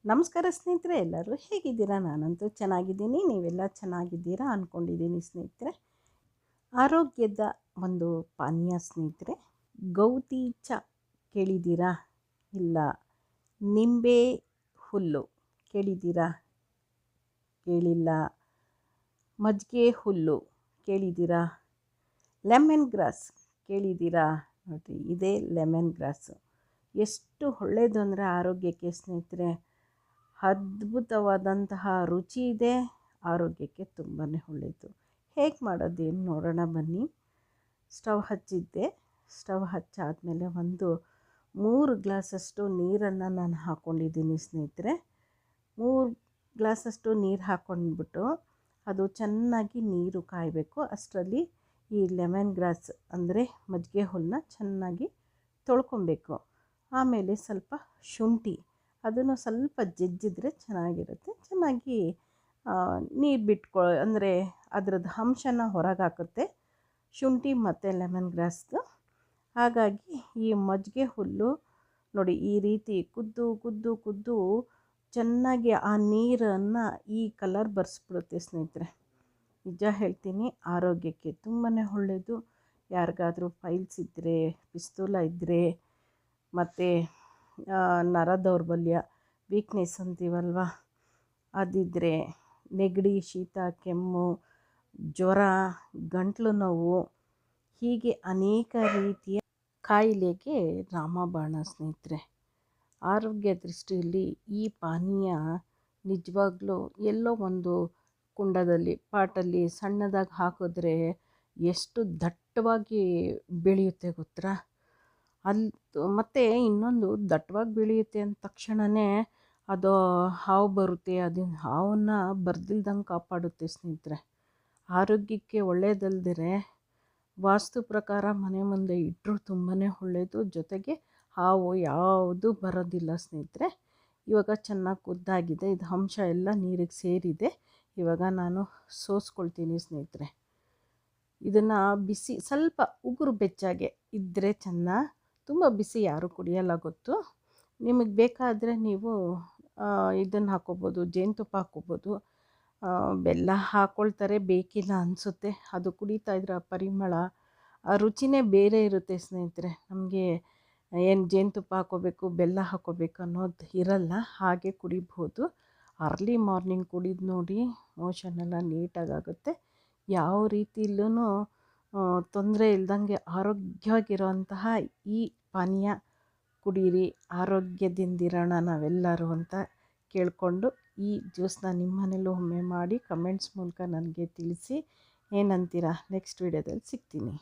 ನಮಸ್ಕಾರ ಸ್ನೇಹಿತರೆ, ಎಲ್ಲರೂ ಹೇಗಿದ್ದೀರಾ? ನಾನಂತೂ ಚೆನ್ನಾಗಿದ್ದೀನಿ. ನೀವೆಲ್ಲ ಚೆನ್ನಾಗಿದ್ದೀರಾ ಅಂದ್ಕೊಂಡಿದ್ದೀನಿ ಸ್ನೇಹಿತರೆ. ಆರೋಗ್ಯದ ಒಂದು ಪಾನೀಯ ಸ್ನೇಹಿತರೆ, ಗೌತಿ ಚ ಕೇಳಿದ್ದೀರಾ? ಇಲ್ಲ ನಿಂಬೆ ಹುಲ್ಲು ಕೇಳಿದ್ದೀರಾ? ಕೇಳಿಲ್ಲ. ಮಜ್ಜಿಗೆ ಹುಲ್ಲು ಕೇಳಿದ್ದೀರಾ? ಲೆಮನ್ ಗ್ರಾಸ್ ಕೇಳಿದ್ದೀರಾ? ನೋಡಿರಿ, ಇದೇ ಲೆಮನ್ ಗ್ರಾಸು. ಎಷ್ಟು ಒಳ್ಳೆಯದು ಅಂದರೆ ಆರೋಗ್ಯಕ್ಕೆ ಸ್ನೇಹಿತರೆ. ಅದ್ಭುತವಾದಂತಹ ರುಚಿ ಇದೆ, ಆರೋಗ್ಯಕ್ಕೆ ತುಂಬಾ ಒಳ್ಳೆಯದು. ಹೇಗೆ ಮಾಡೋದೇನು ನೋಡೋಣ ಬನ್ನಿ. ಸ್ಟವ್ ಹಚ್ಚಿದ್ದೆ. ಸ್ಟವ್ ಹಚ್ಚಾದಮೇಲೆ ಒಂದು 3 ಗ್ಲಾಸಷ್ಟು ನೀರನ್ನು ನಾನು ಹಾಕ್ಕೊಂಡಿದ್ದೀನಿ ಸ್ನೇಹಿತರೆ. 3 ಗ್ಲಾಸಷ್ಟು ನೀರು ಹಾಕ್ಕೊಂಡ್ಬಿಟ್ಟು ಅದು ಚೆನ್ನಾಗಿ ನೀರು ಕಾಯಬೇಕು. ಅಷ್ಟರಲ್ಲಿ ಈ ಲೆಮನ್ ಗ್ರಾಸ್ ಅಂದರೆ ಮಜ್ಜಿಗೆ ಹುಲ್ಲನ್ನ ಚೆನ್ನಾಗಿ ತೊಳ್ಕೊಬೇಕು. ಆಮೇಲೆ ಸ್ವಲ್ಪ ಶುಂಠಿ, ಅದನ್ನು ಸ್ವಲ್ಪ ಜಜ್ಜಿದ್ರೆ ಚೆನ್ನಾಗಿರುತ್ತೆ. ಚೆನ್ನಾಗಿ ನೀರು ಅಂದರೆ ಅದರದ್ದು ಅಂಶನ ಹೊರಗೆ ಹಾಕುತ್ತೆ ಶುಂಠಿ ಮತ್ತು ಲೆಮನ್ ಗ್ರಾಸ್ದು. ಹಾಗಾಗಿ ಈ ಮಜ್ಜಿಗೆ ಹುಲ್ಲು ನೋಡಿ, ಈ ರೀತಿ ಕುದ್ದು ಕುದ್ದು ಕುದ್ದು ಚೆನ್ನಾಗಿ ಆ ನೀರನ್ನು ಈ ಕಲರ್ ಬರ್ಸ್ಬಿಡುತ್ತೆ ಸ್ನೇಹಿತರೆ. ನಿಜ ಹೇಳ್ತೀನಿ, ಆರೋಗ್ಯಕ್ಕೆ ತುಂಬಾ ಒಳ್ಳೆಯದು. ಯಾರಿಗಾದರೂ ಫೈಲ್ಸ್ ಇದ್ದರೆ, ಪಿಸ್ತೂಲ ಇದ್ದರೆ, ಮತ್ತು ನರ ದೌರ್ಬಲ್ಯ, ವೀಕ್ನೆಸ್ ಅಂತೀವಲ್ವ, ಅದಿದ್ದರೆ, ನೆಗಡಿ, ಶೀತ, ಕೆಮ್ಮು, ಜ್ವರ, ಗಂಟಲು ನೋವು, ಹೀಗೆ ಅನೇಕ ರೀತಿಯ ಕಾಯಿಲೆಗೆ ರಾಮಬಾಣ ಸ್ನೇಹಿತರೆ. ಆರೋಗ್ಯ ದೃಷ್ಟಿಯಲ್ಲಿ ಈ ಪಾನೀಯ ನಿಜವಾಗ್ಲೂ ಎಲ್ಲೋ ಒಂದು ಕುಂಡದಲ್ಲಿ, ಪಾಟಲ್ಲಿ ಸಣ್ಣದಾಗಿ ಹಾಕಿದ್ರೆ ಎಷ್ಟು ದಟ್ಟವಾಗಿ ಬೆಳೆಯುತ್ತೆ ಗೊತ್ತಾ? ಮತ್ತು ಇನ್ನೊಂದು, ದಟ್ಟವಾಗಿ ಬೆಳೆಯುತ್ತೆ ಅಂದ ತಕ್ಷಣವೇ ಅದು ಹಾವು ಬರುತ್ತೆ. ಅದನ್ನು ಹಾವನ್ನು ಬರ್ದಿಲ್ದಂಗೆ ಕಾಪಾಡುತ್ತೆ ಸ್ನೇಹಿತರೆ. ಆರೋಗ್ಯಕ್ಕೆ ಒಳ್ಳೆಯದಲ್ದಿರೆ ವಾಸ್ತು ಪ್ರಕಾರ ಮನೆ ಮುಂದೆ ಇಟ್ಟರು ತುಂಬಾ ಒಳ್ಳೆಯದು. ಜೊತೆಗೆ ಹಾವು ಯಾವುದೂ ಬರೋದಿಲ್ಲ ಸ್ನೇಹಿತರೆ. ಇವಾಗ ಚೆನ್ನಾಗಿ ಕುದ್ದಾಗಿದೆ, ಇದು ಅಂಶ ಎಲ್ಲ ನೀರಿಗೆ ಸೇರಿದೆ. ಇವಾಗ ನಾನು ಸೋಸ್ಕೊಳ್ತೀನಿ ಸ್ನೇಹಿತರೆ. ಇದನ್ನು ಬಿಸಿ, ಸ್ವಲ್ಪ ಉಗುರು ಬೆಚ್ಚಗೆ ಇದ್ದರೆ ಚೆನ್ನ. ತುಂಬ ಬಿಸಿ ಯಾರೂ ಕುಡಿಯೋಲ್ಲ ಗೊತ್ತು. ನಿಮಗೆ ಬೇಕಾದರೆ ನೀವು ಇದನ್ನು ಹಾಕ್ಕೋಬೋದು, ಜೇನುತುಪ್ಪ ಹಾಕ್ಕೋಬೋದು. ಬೆಲ್ಲ ಹಾಕ್ಕೊಳ್ತಾರೆ, ಬೇಕಿಲ್ಲ ಅನಿಸುತ್ತೆ. ಅದು ಕುಡಿತಾ ಇದ್ರೆ ಆ ಪರಿಮಳ, ಆ ರುಚಿನೇ ಬೇರೆ ಇರುತ್ತೆ ಸ್ನೇಹಿತರೆ. ನಮಗೆ ಏನು ಜೇನುತುಪ್ಪ ಹಾಕ್ಕೋಬೇಕು, ಬೆಲ್ಲ ಹಾಕ್ಕೋಬೇಕು ಅನ್ನೋದು ಇರಲ್ಲ, ಹಾಗೆ ಕುಡಿಬೋದು. ಅರ್ಲಿ ಮಾರ್ನಿಂಗ್ ಕುಡಿದು ನೋಡಿ, ಮೋಷನೆಲ್ಲ ನೀಟಾಗುತ್ತೆ. ಯಾವ ರೀತಿಯಲ್ಲೂ ತೊಂದರೆ ಇಲ್ದಂಗೆ ಆರೋಗ್ಯವಾಗಿರೋಂತಹ ಈ ಪಾನೀಯ ಕುಡೀರಿ. ಆರೋಗ್ಯದಿಂದಿರೋಣ ನಾವೆಲ್ಲರೂ ಅಂತ ಕೇಳಿಕೊಂಡು, ಈ ಜ್ಯೂಸನ್ನ ನಿಮ್ಮ ಮನೇಲೂ ಒಮ್ಮೆ ಮಾಡಿ ಕಮೆಂಟ್ಸ್ ಮೂಲಕ ನನಗೆ ತಿಳಿಸಿ. ಏನಂತೀರಾ? ನೆಕ್ಸ್ಟ್ ವಿಡಿಯೋದಲ್ಲಿ ಸಿಗ್ತೀನಿ.